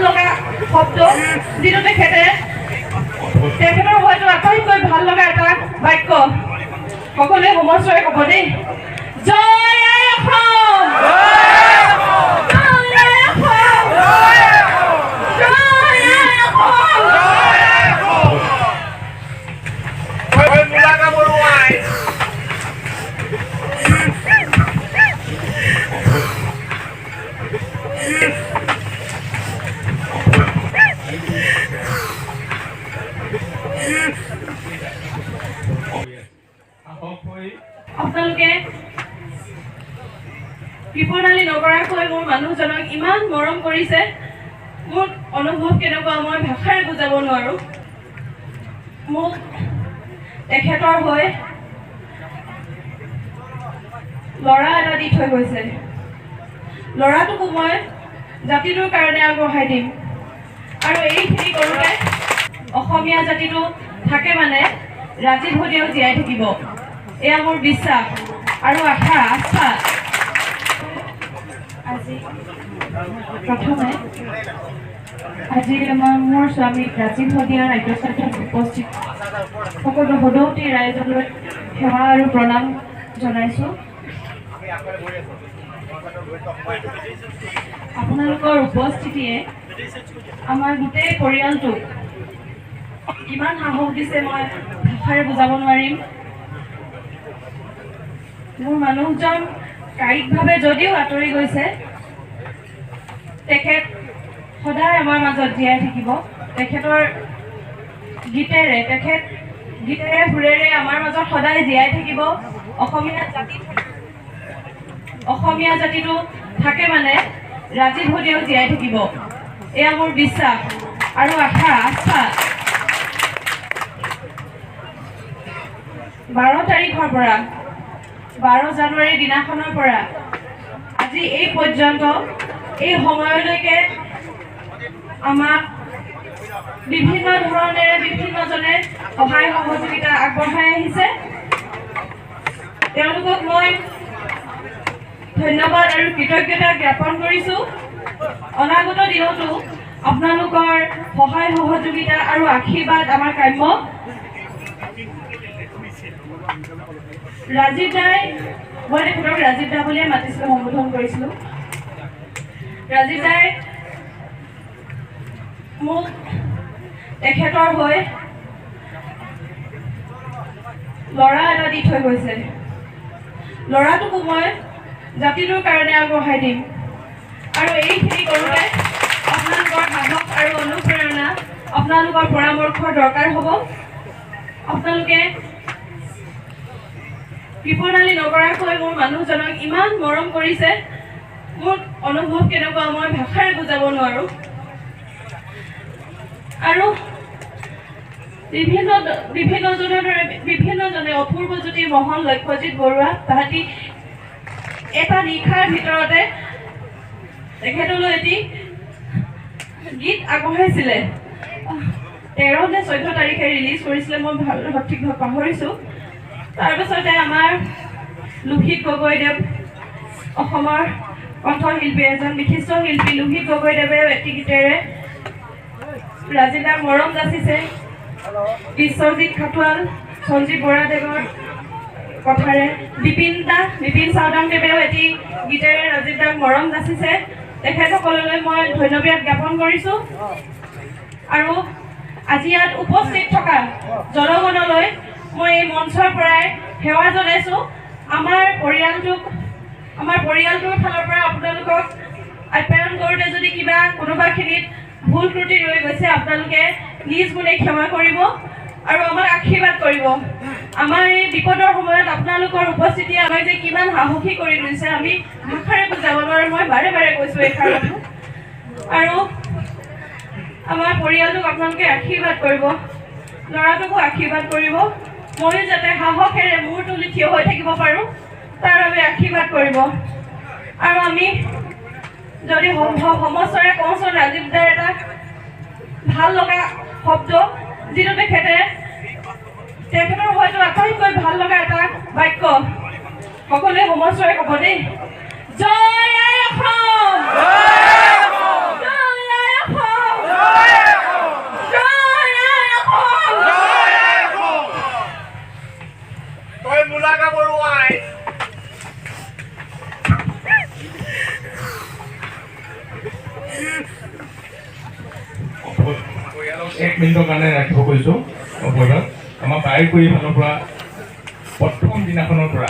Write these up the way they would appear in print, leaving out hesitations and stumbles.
লগা শব্দ যিটো তেখেতৰ হয়তো আটাইতকৈ ভাল লগা এটা বাক্য সকলোৱে সমস্যাৰে ক'ব দেই জয় আই অসম আপোনালোকে বিপদালি নকৰাকৈ মোৰ মানুহজনক ইমান মৰম কৰিছে মোৰ অনুভৱ কেনেকুৱা মই ভাষাৰে বুজাব নোৱাৰো মোক তেখেতৰ হৈ ল'ৰা এটা দি থৈ গৈছে ল'ৰাটোকো মই জাতিটোৰ কাৰণে আগবঢ়াই দিম আৰু এইখিনি কৰোঁতে অসমীয়া জাতিটো থাকে মানে ৰাজীৱ সদেও জীয়াই থাকিব এয়া মোৰ বিশ্বাস আৰু আস্থা আজি প্ৰথমে আজি মোৰ স্বামী ৰাজীৱ শদিয়াৰ ৰাজ্যসভাত উপস্থিত সকলো সদৌতী ৰাইজলৈ সেৱা আৰু প্ৰণাম জনাইছোঁ আপোনালোকৰ উপস্থিতিয়ে আমাৰ গোটেই পৰিয়ালটোক কিমান সাহস দিছে মই ভাষাৰে বুজাব নোৱাৰিম মোৰ মানুহজন কায়িকভাৱে যদিও আঁতৰি গৈছে তেখেত সদায় আমাৰ মাজত জীয়াই থাকিব তেখেতৰ গীতেৰে সুৰেৰে আমাৰ মাজত সদায় জীয়াই থাকিব অসমীয়া জাতিটো থাকে মানে ৰাজীৱ সদেও জীয়াই থাকিব এয়া মোৰ বিশ্বাস আৰু আস্থা 12 তাৰিখৰ পৰা 12 জানুৱাৰী দিনাখনৰ পৰা আজি এই পৰ্যন্ত এই সময়লৈকে আমাক বিভিন্ন ধৰণেৰে বিভিন্নজনে সহায় সহযোগিতা আগবঢ়াই আহিছে তেওঁলোকক মই ধন্যবাদ আৰু কৃতজ্ঞতা জ্ঞাপন কৰিছোঁ অনাগত দিনতো আপোনালোকৰ সহায় সহযোগিতা আৰু আশীৰ্বাদ আমাৰ কাম্য ৰাজীৱ দাই মই তেখেতক ৰাজীৱ দা বুলিয়ে মাতিছিলোঁ সম্বোধন কৰিছিলোঁ ৰাজীৱ দাই মোক তেখেতৰ হৈ ল'ৰা এটা দি থৈ গৈছে ল'ৰাটোকো মই জাতিটোৰ কাৰণে আগবঢ়াই দিম আৰু এইখিনি কৰোঁতে আপোনালোকৰ সাহস আৰু অনুপ্ৰেৰণা আপোনালোকৰ পৰামৰ্শৰ দৰকাৰ হ'ব আপোনালোকে বিপদালি নকৰাকৈ মোৰ মানুহজনক ইমান মৰম কৰিছে মোৰ অনুভৱ কেনেকুৱা মই ভাষাৰে বুজাব নোৱাৰো আৰু বিভিন্নজনে অপূৰ্বজ্যোতি মোহন লক্ষ্যজিৎ বৰুৱা তাহাঁতি এটা নিশাৰ ভিতৰতে তেখেতলৈ এটি গীত আগবঢ়াইছিলে 13 নে 14 তাৰিখে ৰিলিজ কৰিছিলে মই সঠিকভাৱে পাহৰিছোঁ তাৰপিছতে আমাৰ লোহিত গগৈদেৱ অসমৰ কণ্ঠশিল্পী এজন বিশিষ্ট শিল্পী লোহিত গগৈদেৱে এটি গীতেৰে ৰাজীৱ দাক মৰম যাচিছে বিশ্বজিৎ খাটোৱাল সঞ্জীৱ বৰাদেৱৰ কথাৰে বিপিন চাওদাংদেৱেও এটি গীতেৰে ৰাজীৱ দাক মৰম যাচিছে তেখেতসকললৈ মই ধন্যবাদ জ্ঞাপন কৰিছোঁ আৰু আজি ইয়াত উপস্থিত থকা জনগণলৈ মই এই মঞ্চৰ পৰাই সেৱা জনাইছোঁ আমাৰ পৰিয়ালটোৰ ফালৰ পৰা আপোনালোকক আপ্যায়ন কৰোঁতে যদি কিবা কোনোবাখিনিত ভুল ত্ৰুটি ৰৈ গৈছে আপোনালোকে নিজ গুণে ক্ষমা কৰিব আৰু আমাক আশীৰ্বাদ কৰিব আমাৰ এই বিপদৰ সময়ত আপোনালোকৰ উপস্থিতিয়ে আমাক যে কিমান সাহসী কৰি তুলিছে আমি ভাষাৰে বুজাব নোৱাৰো মই বাৰে বাৰে কৈছোঁ এই কাৰণটো আৰু আমাৰ পৰিয়ালটোক আপোনালোকে আশীৰ্বাদ কৰিব ল'ৰাটোকো আশীৰ্বাদ কৰিব ময়ো যাতে সাহসেৰে মূৰ তুলি থিয় হৈ থাকিব পাৰোঁ তাৰ বাবে আশীৰ্বাদ কৰিব আৰু আমি যদি সমস্যাৰে কওঁচোন ৰাজীৱ দাৰ এটা ভাল লগা শব্দ যিটো তেখেতৰ হয়তো আটাইতকৈ ভাল লগা এটা বাক্য সকলোৱে সমস্যাৰে ক'ব দেই জয় আই অসম জয় আই অসম এক মিনিটৰ কাৰণে ৰাখিব কৈছোঁ ওপৰত। আমাৰ বাইৰকুৰি ফালৰ পৰা প্ৰথম দিনাখনৰ পৰা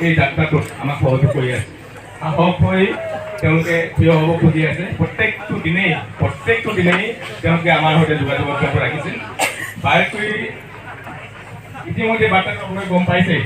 এই যাত্ৰাটোত আমাক সহযোগ কৰি আছে। সাহস হৈ তেওঁলোকে থিয় হ'ব খুজি আছে। প্ৰত্যেকটো দিনেই তেওঁলোকে আমাৰ সৈতে যোগাযোগ অব্যাহত ৰাখিছে। বাইৰকুৰি ইতিমধ্যে বাৰ্তাটো আপোনালোকে গম পাইছে